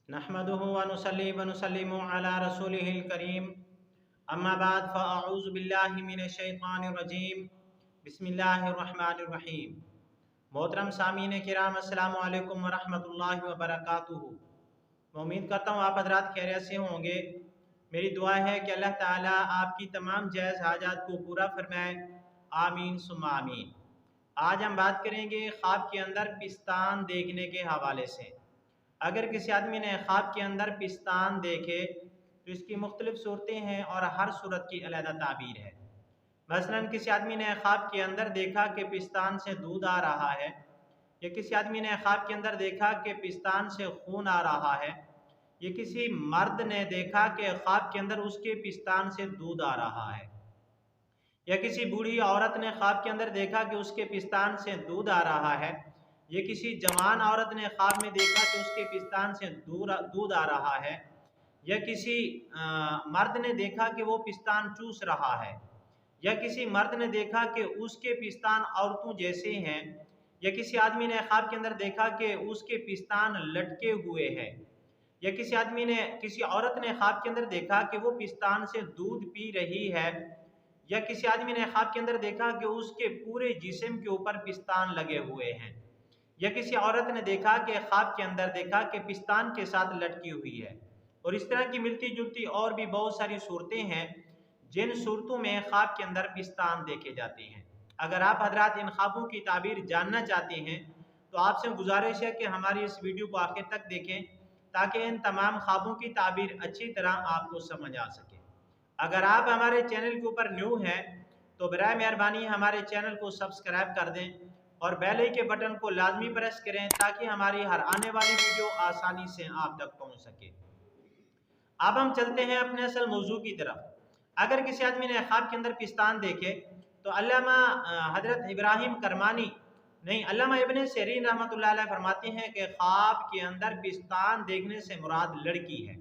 नहमदुहु व नुसल्ली व नुसल्लिमु अला रसूलिहिल करीम अम्मा बाद फ़अऊज़ु बिल्लाहि मिनश शैतानिर रजीम बिस्मिल्लाहिर रहमानिर रहीम। मोहतरम सामीन किराम अस्सलामु अलैकुम व रहमतुल्लाहि व बरकातुहू। मैं उम्मीद करता हूँ आप हज़रात खैरियत से होंगे। मेरी दुआ है कि अल्लाह ताला आपकी तमाम जायज़ हाजात को पूरा फरमाए। आमीन सुम्मा आमीन। आज हम बात करेंगे ख्वाब के अंदर पिस्तान देखने के हवाले से। अगर किसी आदमी ने ख्वाब के अंदर पिस्तान देखे तो इसकी मुख्तलिफ सूरतें हैं और हर सूरत की अलग ताबीर है। मसलन किसी आदमी ने ख्वाब के अंदर देखा कि पिस्तान से दूध आ रहा है, या किसी आदमी ने ख्वाब के अंदर देखा कि पिस्तान से खून आ रहा है, या किसी मर्द ने देखा कि ख्वाब के अंदर उसके पिस्तान से दूध आ रहा है, या किसी बूढ़ी औरत ने ख्वाब के अंदर देखा कि उसके पिस्तान से दूध आ रहा है, ये किसी जवान औरत ने ख्वाब में देखा कि उसके पिस्तान से दूध आ रहा है, या किसी मर्द ने देखा कि वो पिस्तान चूस रहा है, या किसी मर्द ने देखा कि उसके पिस्तान औरतों जैसे हैं, या किसी आदमी ने ख्वाब के अंदर देखा कि उसके पिस्तान लटके हुए हैं, या किसी औरत ने ख्वाब के अंदर देखा कि वो पिस्तान से दूध पी रही है, या किसी आदमी ने ख्वाब के अंदर देखा कि उसके पूरे जिस्म के ऊपर पिस्तान लगे हुए हैं, या किसी औरत ने देखा कि ख्वाब के अंदर देखा कि पिस्तान के साथ लटकी हुई है। और इस तरह की मिलती जुलती और भी बहुत सारी सूरतें हैं जिन सूरतों में ख्वाब के अंदर पिस्तान देखे जाते हैं। अगर आप हजरात इन ख्वाबों की ताबीर जानना चाहते हैं तो आपसे गुजारिश है कि हमारी इस वीडियो को आखिर तक देखें ताकि इन तमाम ख्वाबों की ताबीर अच्छी तरह आपको समझ आ सके। अगर आप हमारे चैनल के ऊपर न्यू हैं तो बराए मेहरबानी हमारे चैनल को सब्सक्राइब कर दें और बेल आइकन के बटन को लाजमी प्रेस करें ताकि हमारी हर आने वाली वीडियो आसानी से आप तक पहुंच सके। अब हम चलते हैं अपने असल मौजू की तरफ। अगर किसी आदमी ने ख्वाब के अंदर पिस्तान देखे तो अल्लामा हजरत इब्राहिम करमानी नहीं अल्लामा इब्ने सिरीन रहमतुल्लाह अलैह फरमाते हैं कि ख्वाब के अंदर पिस्तान देखने से मुराद लड़की है,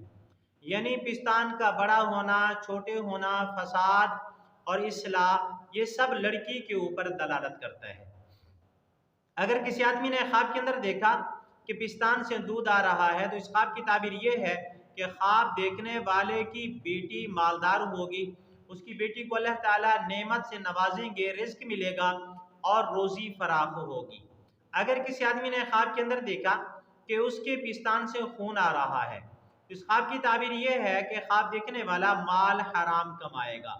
यानी पिस्तान का बड़ा होना, छोटे होना, फसाद और इस्लाह, ये सब लड़की के ऊपर दलालत करता है। अगर किसी आदमी ने ख्वाब के अंदर देखा कि पिस्तान से दूध आ रहा है तो इस ख्वाब की ताबीर ये है कि ख्वाब देखने वाले की बेटी मालदार होगी, उसकी बेटी को अल्लाह ताला नेमत से नवाजेंगे, रिज्क मिलेगा और रोजी फराख होगी। अगर किसी आदमी ने ख्वाब के अंदर देखा कि उसके पिस्तान से खून आ रहा है तो इस ख्वाब की ताबीर ये है कि ख्वाब देखने वाला माल हराम कमाएगा।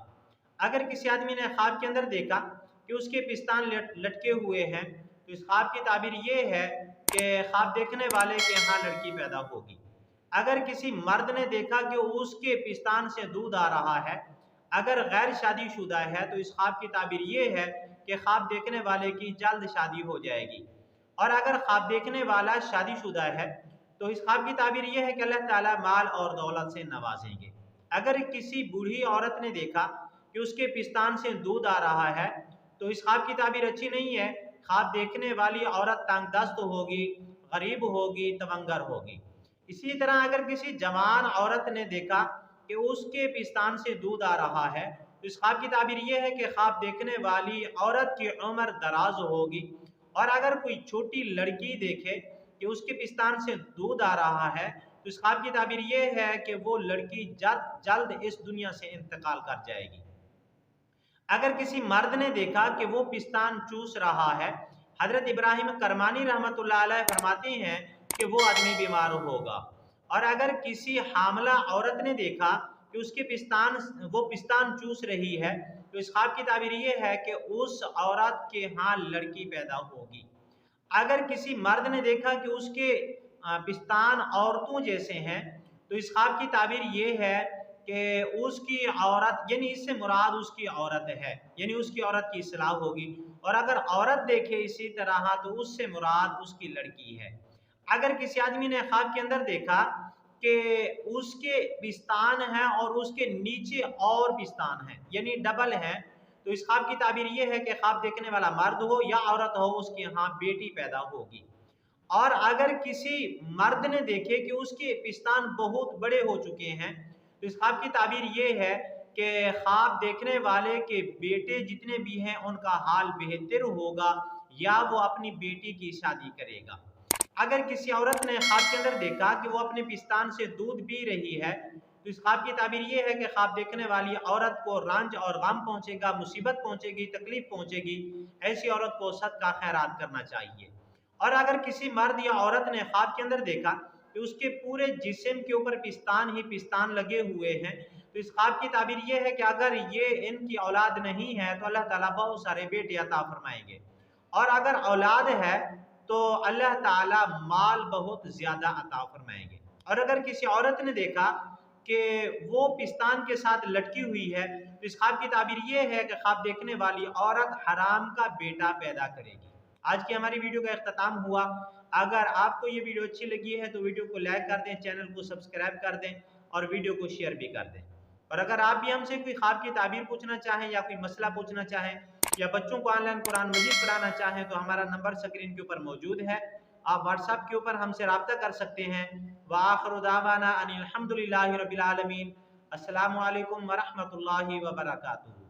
अगर किसी आदमी ने ख्वाब के अंदर देखा कि उसके पिस्तान लटके हुए हैं तो इस ख्वाब की ताबीर ये है कि ख्वाब देखने वाले के यहाँ लड़की पैदा होगी। अगर किसी मर्द ने देखा कि उसके पिस्तान से दूध आ रहा है, अगर गैर शादीशुदा है तो इस ख्वाब की ताबीर ये है कि ख्वाब देखने वाले की जल्द शादी हो जाएगी। और अगर ख्वाब देखने वाला शादीशुदा है तो इस ख्वाब की ताबीर ये है कि अल्लाह ताला माल और दौलत से नवाजेंगे। अगर किसी बूढ़ी औरत ने देखा कि उसके पिस्तान से दूध आ रहा है तो इस ख्वाब की ताबीर अच्छी नहीं है। ख्वाब देखने वाली औरत तंगदस्त होगी, गरीब होगी, तवंगर होगी। इसी तरह अगर किसी जवान औरत ने देखा कि उसके पिस्तान से दूध आ रहा है तो इस ख्वाब की ताबीर यह है कि ख्वाब देखने वाली औरत की उम्र दराज होगी। और अगर कोई छोटी लड़की देखे कि उसके पिस्तान से दूध आ रहा है तो इस ख्वाब की ताबीर यह है कि वो लड़की जल्द इस दुनिया से इंतकाल कर जाएगी। अगर किसी मर्द ने देखा कि वो पिस्तान चूस रहा है, हजरत इब्राहिम करमानी रहमतुल्लाह अलैह फरमाते हैं कि वो आदमी बीमार होगा। और अगर किसी हामला औरत ने देखा कि उसके वो पिस्तान चूस रही है तो इस ख्वाब की ताबीर ये है कि उस औरत के यहाँ लड़की पैदा होगी। अगर किसी मर्द ने देखा कि उसके पिस्तान औरतों जैसे हैं तो इस ख्वाब की ताबीर ये है कि उसकी औरत, यानी इससे मुराद उसकी औरत है, यानी उसकी औरत की इस्लाह होगी। और अगर औरत देखे इसी तरह तो उससे मुराद उसकी लड़की है। अगर किसी आदमी ने ख्वाब के अंदर देखा कि उसके पिस्तान हैं और उसके नीचे और पिस्तान हैं, यानी डबल हैं, तो इस ख्वाब की ताबीर ये है कि ख्वाब देखने वाला मर्द हो या औरत हो, उसके यहाँ बेटी पैदा होगी। और अगर किसी मर्द ने देखे कि उसके पिस्तान बहुत बड़े हो चुके हैं तो इस ख्वाब की ताबीर ये है कि ख्वाब देखने वाले के बेटे जितने भी हैं उनका हाल बेहतर होगा या वो अपनी बेटी की शादी करेगा। अगर किसी औरत ने ख्वाब के अंदर देखा कि वो अपने पिस्तान से दूध पी रही है, तो इस ख्वाब की ताबीर ये है कि ख्वाब देखने वाली औरत को रंज और गम पहुंचेगा, मुसीबत पहुंचेगी, तकलीफ पहुंचेगी। ऐसी औरत को सदका खैरात करना चाहिए। और अगर किसी मर्द या औरत ने ख्वाब के अंदर देखा कि उसके पूरे जिस्म के ऊपर पिस्तान ही पिस्तान लगे हुए हैं, तो इस ख्वाब की ताबीर ये है कि अगर ये इनकी औलाद नहीं है तो अल्लाह ताला बहुत सारे बेटे अता फरमाएंगे, और अगर औलाद है तो अल्लाह ताला माल बहुत ज्यादा अता फरमाएंगे। और अगर किसी औरत ने देखा कि वो पिस्तान के साथ लटकी हुई है, तो इस ख्वाब की ताबीर ये है कि ख्वाब देखने वाली औरत हराम का बेटा पैदा करेगी। आज की हमारी वीडियो का इख्तिताम हुआ। अगर आपको ये वीडियो अच्छी लगी है तो वीडियो को लाइक कर दें, चैनल को सब्सक्राइब कर दें और वीडियो को शेयर भी कर दें। और अगर आप भी हमसे कोई ख्वाब की ताबीर पूछना चाहें या कोई मसला पूछना चाहें या बच्चों को ऑनलाइन कुरान मजीद पढ़ाना चाहें तो हमारा नंबर स्क्रीन के ऊपर मौजूद है। आप व्हाट्सएप के ऊपर हमसे रब्ता कर सकते हैं। व आखिरु दावाना अनिल हम्दुलिल्लाहि रब्बिल आलमीन। अस्सलामु अलैकुम व रहमतुल्लाहि व बरकातुहू।